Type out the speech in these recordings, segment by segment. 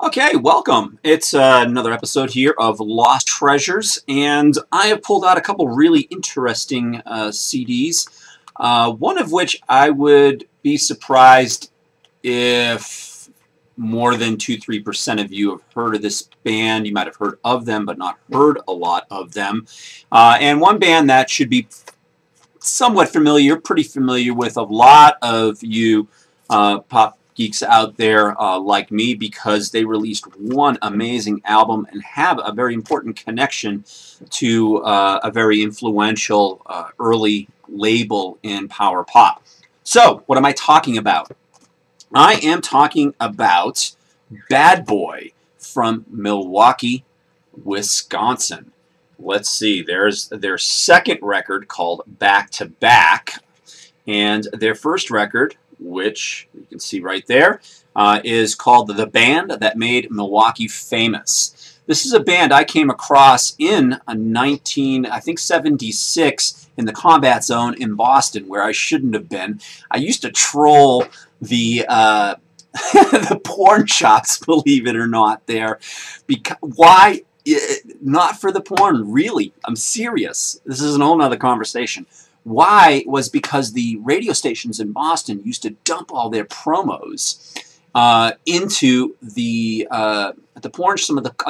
Okay, welcome. It's another episode here of Lost Treasures, and I have pulled out a couple really interesting CDs, one of which I would be surprised if more than 2-3% of you have heard of this band. You might have heard of them, but not heard a lot of them. And one band that should be somewhat familiar, pretty familiar with a lot of you pop geeks out there like me, because they released one amazing album and have a very important connection to a very influential early label in power pop. So, what am I talking about? I am talking about Bad Boy from Milwaukee, Wisconsin. Let's see, there's their second record called Back to Back, and their first record, which you can see right there, is called The Band That Made Milwaukee Famous. This is a band I came across in 76 in the Combat Zone in Boston, where I shouldn't have been. I used to troll the the porn shops, believe it or not, there. Why? Not for the porn, really. I'm serious. This is a whole nother conversation. Why was because the radio stations in Boston used to dump all their promos into the porn.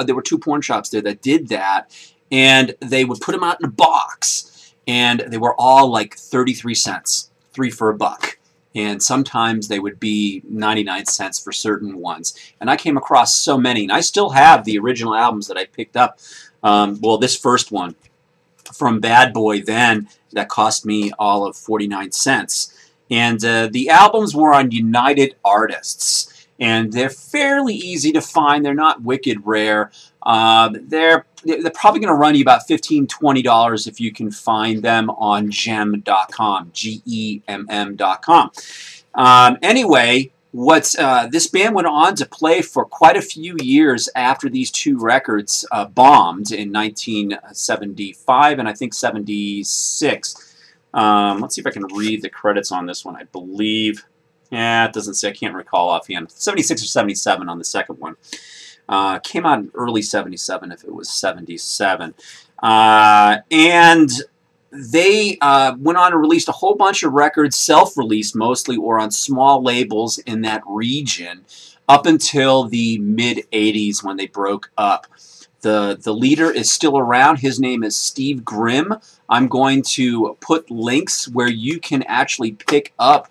There were two porn shops there that did that, and they would put them out in a box, and they were all like 33 cents, 3 for $1. And sometimes they would be 99 cents for certain ones. And I came across so many, and I still have the original albums that I picked up. Well, this first one from Bad Boy then, that cost me all of 49 cents. And the albums were on United Artists, and they're fairly easy to find. They're not wicked rare. They're probably going to run you about $15, $20 if you can find them on gem.com, Gemm.com. Anyway, this band went on to play for quite a few years after these two records bombed in 1975 and I think 76. Let's see if I can read the credits on this one. I believe, it doesn't say. I can't recall offhand. 76 or 77 on the second one. Came out in early 77 if it was 77. And they went on and released a whole bunch of records, self-released mostly, or on small labels in that region, up until the mid-80s when they broke up. The leader is still around. His name is Steve Grimm. I'm going to put links where you can actually pick up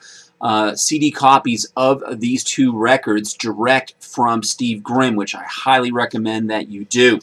CD copies of these two records direct from Steve Grimm, which I highly recommend that you do.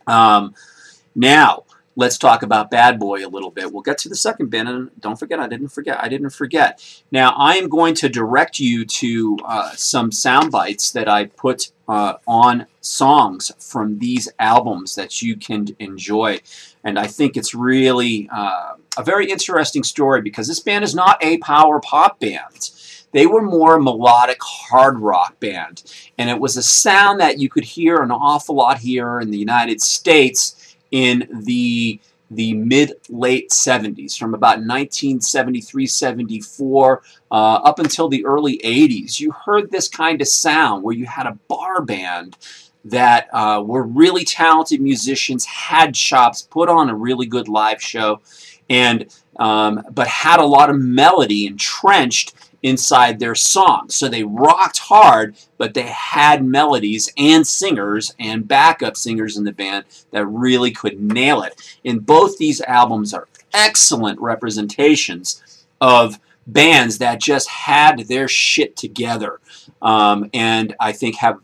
Now, let's talk about Bad Boy a little bit. We'll get to the second band, and don't forget, I didn't forget. Now, I am going to direct you to some sound bites that I put on songs from these albums that you can enjoy. And I think it's really a very interesting story, because this band is not a power pop band. They were more a melodic hard rock band. And it was a sound that you could hear an awful lot here in the United States in the mid-late 70s, from about 1973-74 up until the early 80s. You heard this kind of sound where you had a bar band that were really talented musicians, had chops, put on a really good live show, and but had a lot of melody entrenched inside their songs. So they rocked hard, but they had melodies and singers and backup singers in the band that really could nail it. And both these albums are excellent representations of bands that just had their shit together, and I think have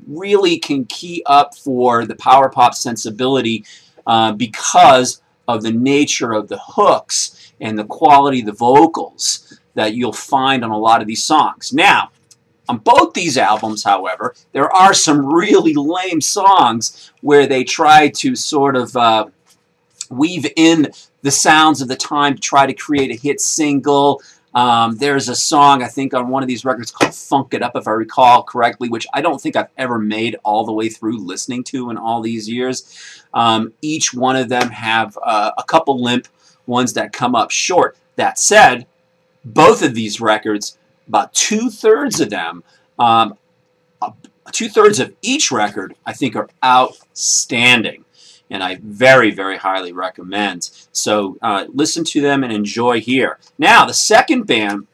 really can key up for the power pop sensibility because of the nature of the hooks and the quality of the vocals that you'll find on a lot of these songs. Now, on both these albums, however, there are some really lame songs where they try to sort of weave in the sounds of the time to try to create a hit single. There's a song, I think, on one of these records called Funk It Up, if I recall correctly, which I don't think I've ever made all the way through listening to in all these years. Each one of them have a couple limp ones that come up short. That said, both of these records, about 2/3 of them, 2/3 of each record, I think, are outstanding. And I very, very highly recommend. So listen to them and enjoy here. Now, the second band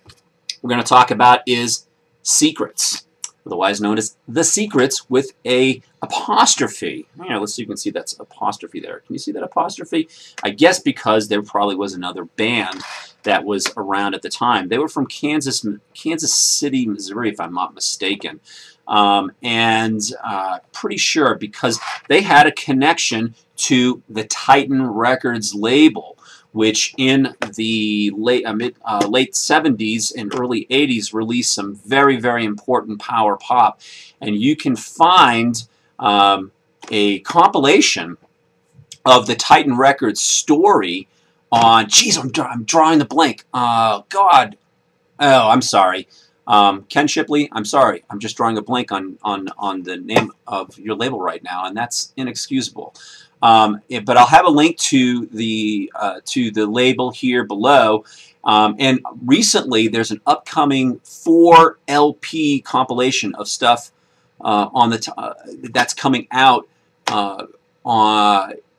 we're going to talk about is Secrets, otherwise known as The Secrets with a apostrophe. Let's see if you can see that apostrophe there. Can you see that apostrophe? I guess because there probably was another band that was around at the time. They were from Kansas City, Missouri, if I'm not mistaken. Pretty sure because they had a connection to the Titan Records label, which in the late 70s and early 80s released some very, very important power pop. And you can find a compilation of the Titan Records story on, geez, I'm drawing the blank. God. Oh, I'm sorry. Ken Shipley, I'm sorry. I'm just drawing a blank on the name of your label right now, and that's inexcusable. But I'll have a link to the label here below. And recently, there's an upcoming 4 LP compilation of stuff on that's coming out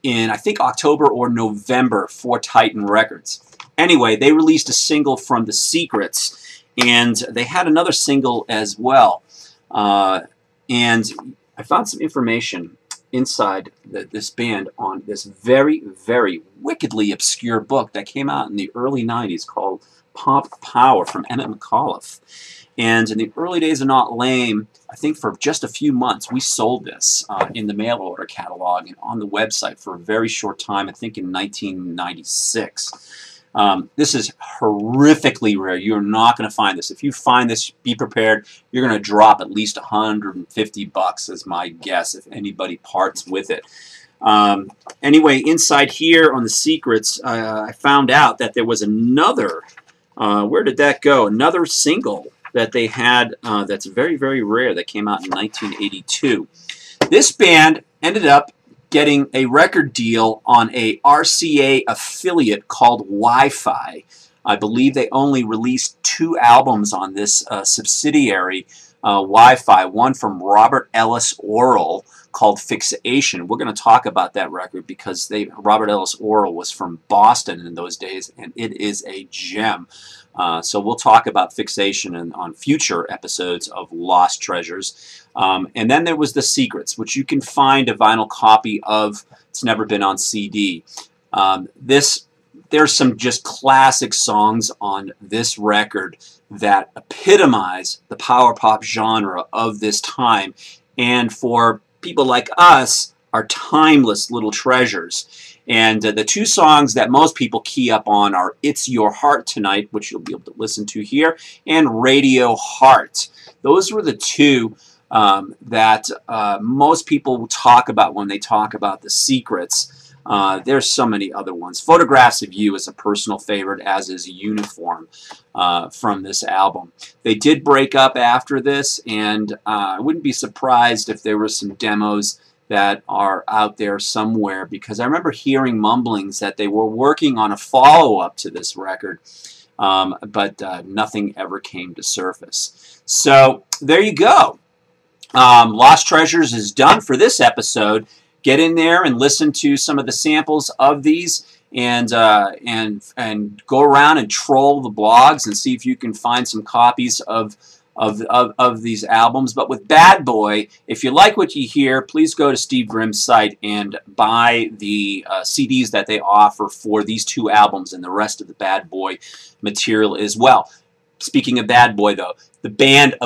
in I think October or November for Titan Records. Anyway, they released a single from The Secrets, and they had another single as well. And I found some information inside this band on this very, very wickedly obscure book that came out in the early 90s called Pop Power from Emmett McAuliffe. And in the early days of Not Lame, I think for just a few months, we sold this in the mail order catalog and on the website for a very short time, I think in 1996. This is horrifically rare. You're not going to find this. If you find this, be prepared. You're going to drop at least $150 is my guess if anybody parts with it. Anyway, inside here on The Secrets, I found out that there was another, where did that go? Another single that they had that's very, very rare that came out in 1982. This band ended up getting a record deal on a RCA affiliate called Wi-Fi. I believe they only released 2 albums on this subsidiary, Wi-Fi, one from Robert Ellis Oral called Fixation. We're going to talk about that record because Robert Ellis Oral was from Boston in those days, and it is a gem. So we'll talk about Fixation on future episodes of Lost Treasures. And then there was The Secrets, which you can find a vinyl copy of. It's never been on CD. There's some just classic songs on this record that epitomize the power pop genre of this time, and for people like us are timeless little treasures. And the 2 songs that most people key up on are It's Your Heart Tonight, which you'll be able to listen to here, and Radio Heart. Those were the 2 that most people talk about when they talk about The Secrets. There's so many other ones. Photographs of You is a personal favorite, as is Uniform from this album. They did break up after this, and I wouldn't be surprised if there were some demos that are out there somewhere, because I remember hearing mumblings that they were working on a follow-up to this record, but nothing ever came to surface. So there you go. Lost Treasures is done for this episode. Get in there and listen to some of the samples of these, and go around and troll the blogs and see if you can find some copies of these albums. But with Bad Boy, if you like what you hear, please go to Steve Grimm's site and buy the CDs that they offer for these 2 albums and the rest of the Bad Boy material as well. Speaking of Bad Boy, though, the band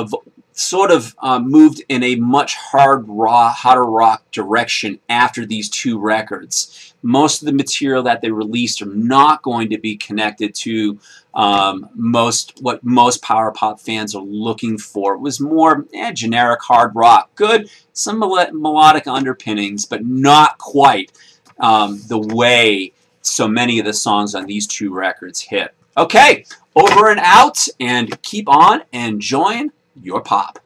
sort of moved in a much hotter rock direction after these 2 records. Most of the material that they released are not going to be connected to what most power pop fans are looking for. It was more generic hard rock. Good, some melodic underpinnings, but not quite the way so many of the songs on these 2 records hit. Okay, over and out, and keep on enjoying your pop.